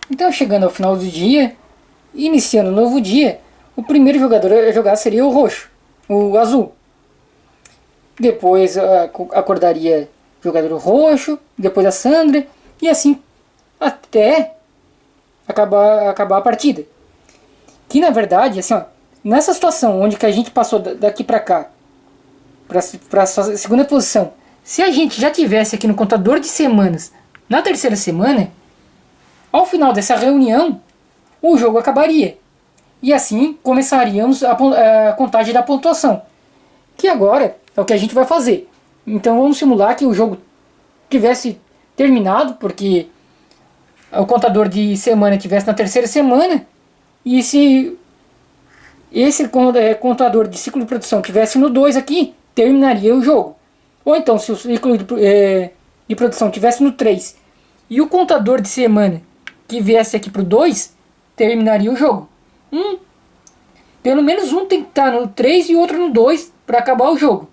Então, chegando ao final do dia, iniciando um novo dia, o primeiro jogador a jogar seria o roxo, o azul. Depois acordaria o jogador roxo, depois a Sandra, e assim até acabar a partida. Que na verdade, assim, ó, nessa situação onde que a gente passou daqui pra cá, para a segunda posição, se a gente já tivesse aqui no contador de semanas na terceira semana, ao final dessa reunião, o jogo acabaria. E assim começaríamos a contagem da pontuação. Que agora é o que a gente vai fazer. Então vamos simular que o jogo tivesse terminado, porque o contador de semana tivesse na terceira semana, e se esse contador de ciclo de produção tivesse no 2 aqui, terminaria o jogo. Ou então, se o ciclo de produção tivesse no 3 e o contador de semana que viesse aqui para o 2, terminaria o jogo. Pelo menos um tem que estar no 3 e outro no 2 para acabar o jogo.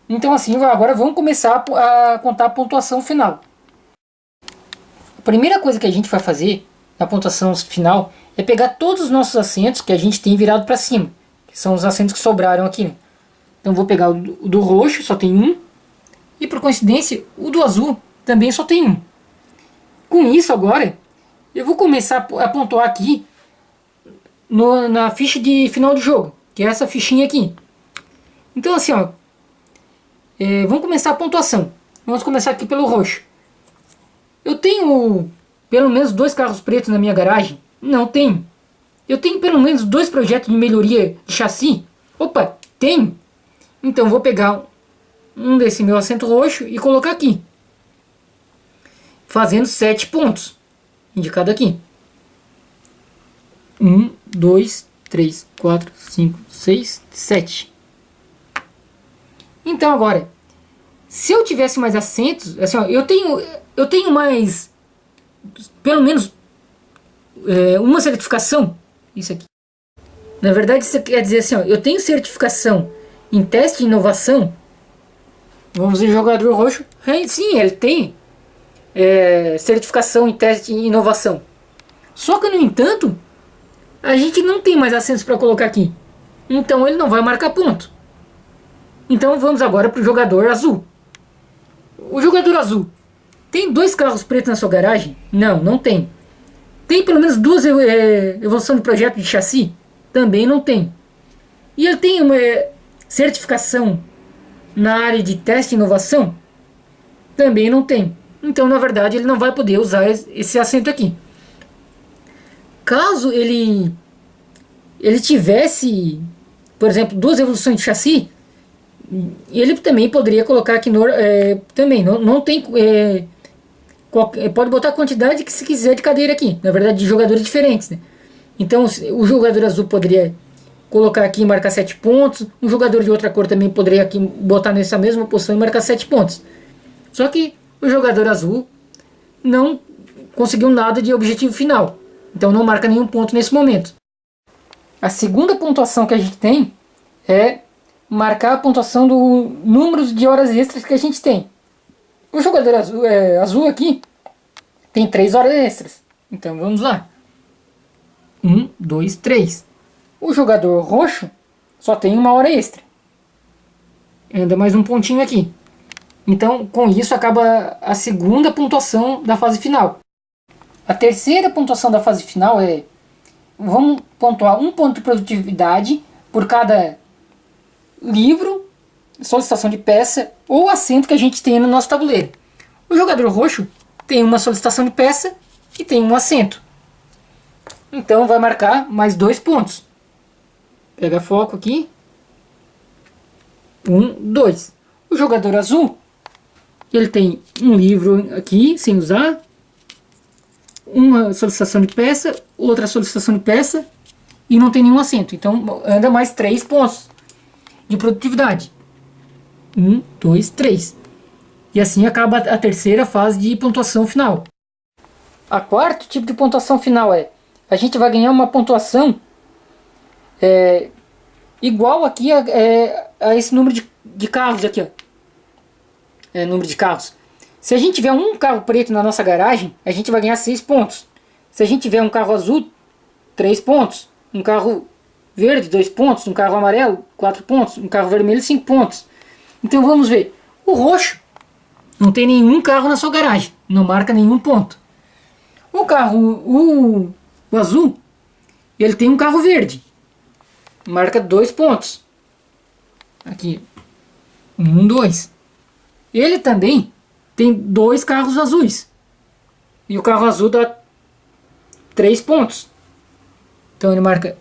Então assim, agora vamos começar a contar a pontuação final. A primeira coisa que a gente vai fazer na pontuação final é pegar todos os nossos assentos que a gente tem virado para cima, que são os assentos que sobraram aqui, né? Então vou pegar o do roxo, só tem um, e por coincidência o do azul também só tem um. Com isso agora eu vou começar a pontuar aqui na ficha de final do jogo, que é essa fichinha aqui. Então assim, ó, vamos começar a pontuação. Vamos começar aqui pelo roxo. Eu tenho pelo menos 2 carros pretos na minha garagem? Não tenho. Eu tenho pelo menos 2 projetos de melhoria de chassi? Opa, tenho. Então vou pegar um desse meu assento roxo e colocar aqui, fazendo 7 pontos, indicado aqui. 1, 2, 3, 4, 5, 6, 7. Então agora, se eu tivesse mais assentos, assim, ó, eu tenho mais, pelo menos uma certificação. Isso aqui. Na verdade isso quer dizer assim, ó, eu tenho certificação em teste de inovação. Vamos ver, jogador roxo. Sim, ele tem certificação em teste de inovação. Só que no entanto, a gente não tem mais assentos para colocar aqui. Então ele não vai marcar ponto. Então vamos agora para o jogador azul. O jogador azul tem 2 carros pretos na sua garagem? Não, não tem. Tem pelo menos 2 evolução de projeto de chassi? Também não tem. E ele tem uma certificação na área de teste e inovação? Também não tem. Então na verdade ele não vai poder usar esse assento aqui. Caso ele tivesse, por exemplo, 2 evoluções de chassi, ele também poderia colocar aqui também não tem pode botar a quantidade que se quiser de cadeira aqui, na verdade de jogadores diferentes, né? Então o jogador azul poderia colocar aqui e marcar 7 pontos, um jogador de outra cor também poderia aqui botar nessa mesma posição e marcar 7 pontos. Só que o jogador azul não conseguiu nada de objetivo final, então não marca nenhum ponto nesse momento. A segunda pontuação que a gente tem é marcar a pontuação do número de horas extras que a gente tem. O jogador azul aqui tem 3 horas extras. Então vamos lá. 1, 2, 3. O jogador roxo só tem 1 hora extra. Ainda mais um pontinho aqui. Então com isso acaba a segunda pontuação da fase final. A terceira pontuação da fase final é: vamos pontuar 1 ponto de produtividade por cada livro, solicitação de peça ou assento que a gente tem no nosso tabuleiro. O jogador roxo tem uma solicitação de peça e tem um assento. Então vai marcar mais 2 pontos. Pega foco aqui. 1, 2. O jogador azul, ele tem um livro aqui sem usar, uma solicitação de peça, outra solicitação de peça e não tem nenhum assento. Então anda mais 3 pontos de produtividade. 1, 2, 3. E assim acaba a terceira fase de pontuação final. A quarto tipo de pontuação final é: a gente vai ganhar uma pontuação igual aqui a esse número de carros aqui, ó. Número de carros. Se a gente tiver um carro preto na nossa garagem, a gente vai ganhar 6 pontos. Se a gente tiver um carro azul, 3 pontos. Um carro verde, 2 pontos. Um carro amarelo, 4 pontos. Um carro vermelho, 5 pontos. Então vamos ver. O roxo não tem nenhum carro na sua garagem. Não marca nenhum ponto. O azul, ele tem um carro verde. Marca 2 pontos. Aqui. 1, 2. Ele também tem 2 carros azuis. E o carro azul dá 3 pontos. Então ele marca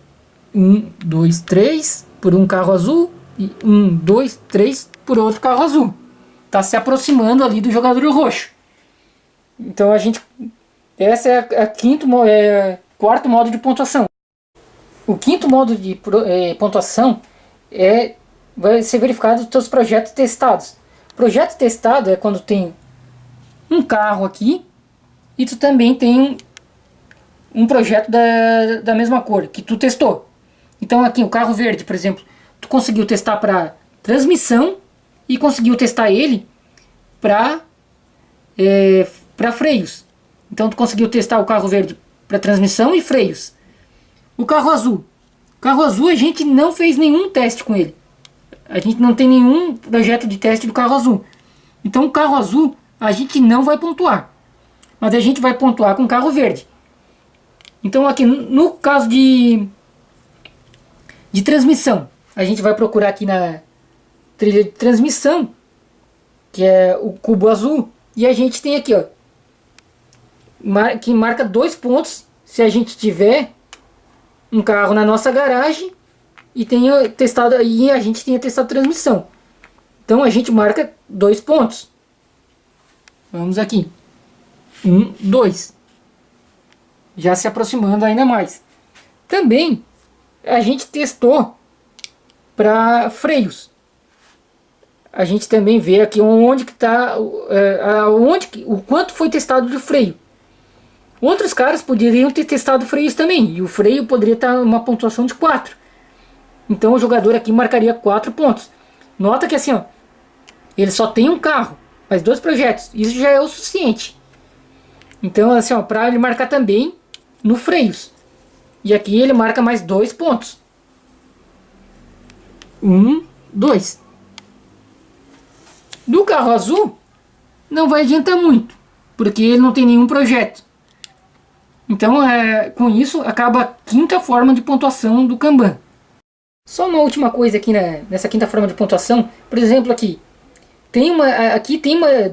1, 2, 3 por um carro azul. E 1, 2, 3 por outro carro azul. Está se aproximando ali do jogador roxo. Então a gente... Essa é a quarto modo de pontuação. O quinto modo de pontuação vai ser verificado os teus projetos testados. Projeto testado é quando tem um carro aqui e tu também tem um projeto da mesma cor que tu testou. Então aqui o carro verde, por exemplo, tu conseguiu testar para transmissão e conseguiu testar ele para freios. Então tu conseguiu testar o carro verde para transmissão e freios. O carro azul. O carro azul a gente não fez nenhum teste com ele. A gente não tem nenhum projeto de teste do carro azul. Então o carro azul a gente não vai pontuar. Mas a gente vai pontuar com o carro verde. Então aqui no caso de transmissão, a gente vai procurar aqui na trilha de transmissão, que é o cubo azul. E a gente tem aqui, ó, que marca 2 pontos se a gente tiver um carro na nossa garagem e a gente tenha testado transmissão. Então a gente marca 2 pontos. Vamos aqui. 1, 2. Já se aproximando ainda mais. Também a gente testou para freios. A gente também vê aqui onde que está, o quanto foi testado de freio. Outros caras poderiam ter testado freios também, e o freio poderia estar uma pontuação de 4. Então o jogador aqui marcaria 4 pontos. Nota que assim, ó, ele só tem um carro, mas 2 projetos, isso já é o suficiente. Então assim, ó, para ele marcar também no freios. E aqui ele marca mais 2 pontos. 1, 2. Do carro azul não vai adiantar muito, porque ele não tem nenhum projeto. Então, com isso, acaba a quinta forma de pontuação do Kanban. Só uma última coisa aqui nessa quinta forma de pontuação. Por exemplo, aqui tem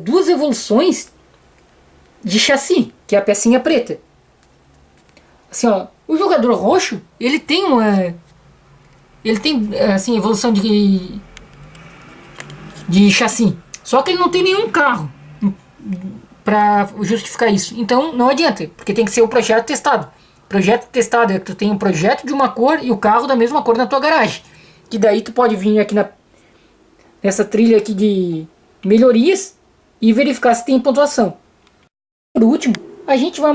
2 evoluções de chassi, que é a pecinha preta. Assim, ó, o jogador roxo, ele tem assim, evolução de chassi. Só que ele não tem nenhum carro para justificar isso. Então não adianta, porque tem que ser o projeto testado. Projeto testado é que tu tem um projeto de uma cor e o carro da mesma cor na tua garagem. Que daí tu pode vir aqui nessa trilha aqui de melhorias e verificar se tem pontuação. Por último, a gente vai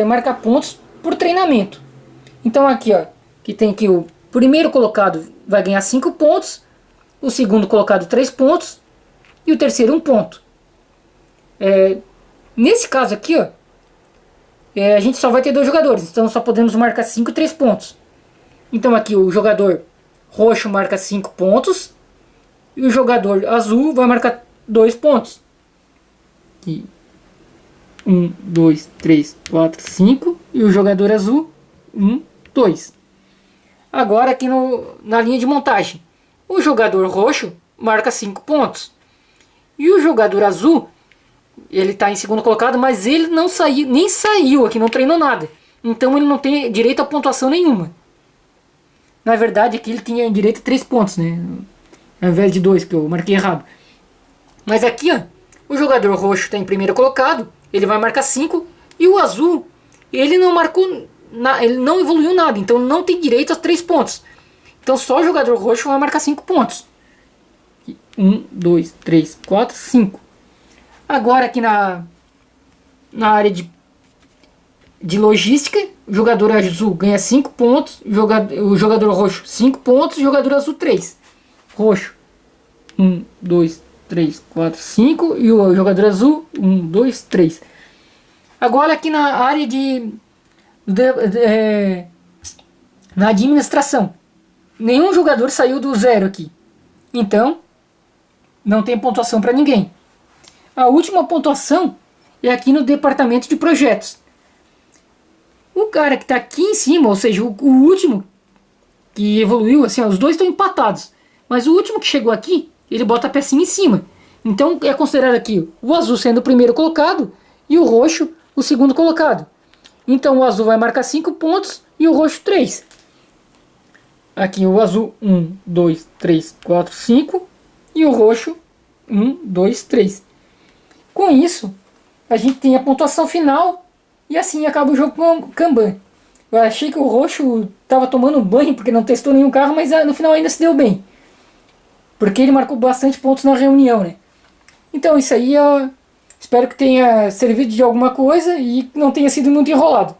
marcar pontos por treinamento. Então aqui, ó, que tem que o primeiro colocado vai ganhar 5 pontos, o segundo colocado 3 pontos e o terceiro 1 ponto. Nesse caso aqui, ó, a gente só vai ter 2 jogadores, então só podemos marcar 5 e 3 pontos. Então aqui o jogador roxo marca 5 pontos e o jogador azul vai marcar 2 pontos. 1, 2, 3, 4, 5 e o jogador azul 1, 2. Agora aqui na linha de montagem, o jogador roxo marca 5 pontos e o jogador azul, ele está em segundo colocado, mas ele nem saiu aqui, não treinou nada. Então ele não tem direito a pontuação nenhuma. Na verdade aqui ele tinha direito a 3 pontos, né? Ao invés de 2, que eu marquei errado. Mas aqui, ó, o jogador roxo está em primeiro colocado, ele vai marcar 5. E o azul, ele não marcou, ele não evoluiu nada, então não tem direito a 3 pontos. Então só o jogador roxo vai marcar 5 pontos. 1, 2, 3, 4, 5. Agora aqui na área de logística, o jogador azul ganha 5 pontos, o jogador roxo 5 pontos, o jogador azul 3. Roxo 1, 2, 3, 4, 5 e o jogador azul 1, 2, 3. Agora aqui na área de na administração. Nenhum jogador saiu do zero aqui. Então, não tem pontuação para ninguém. A última pontuação é aqui no departamento de projetos. O cara que está aqui em cima, ou seja, o último que evoluiu, assim, ó, os dois estão empatados. Mas o último que chegou aqui, ele bota a pecinha em cima. Então é considerado aqui o azul sendo o primeiro colocado e o roxo o segundo colocado. Então o azul vai marcar 5 pontos e o roxo 3. Aqui o azul 1, 2, 3, 4, 5 e o roxo 1, 2, 3. Com isso, a gente tem a pontuação final e assim acaba o jogo com Kanban. Eu achei que o roxo estava tomando banho porque não testou nenhum carro, mas no final ainda se deu bem. Porque ele marcou bastante pontos na reunião, né? Então isso aí, eu espero que tenha servido de alguma coisa e não tenha sido muito enrolado.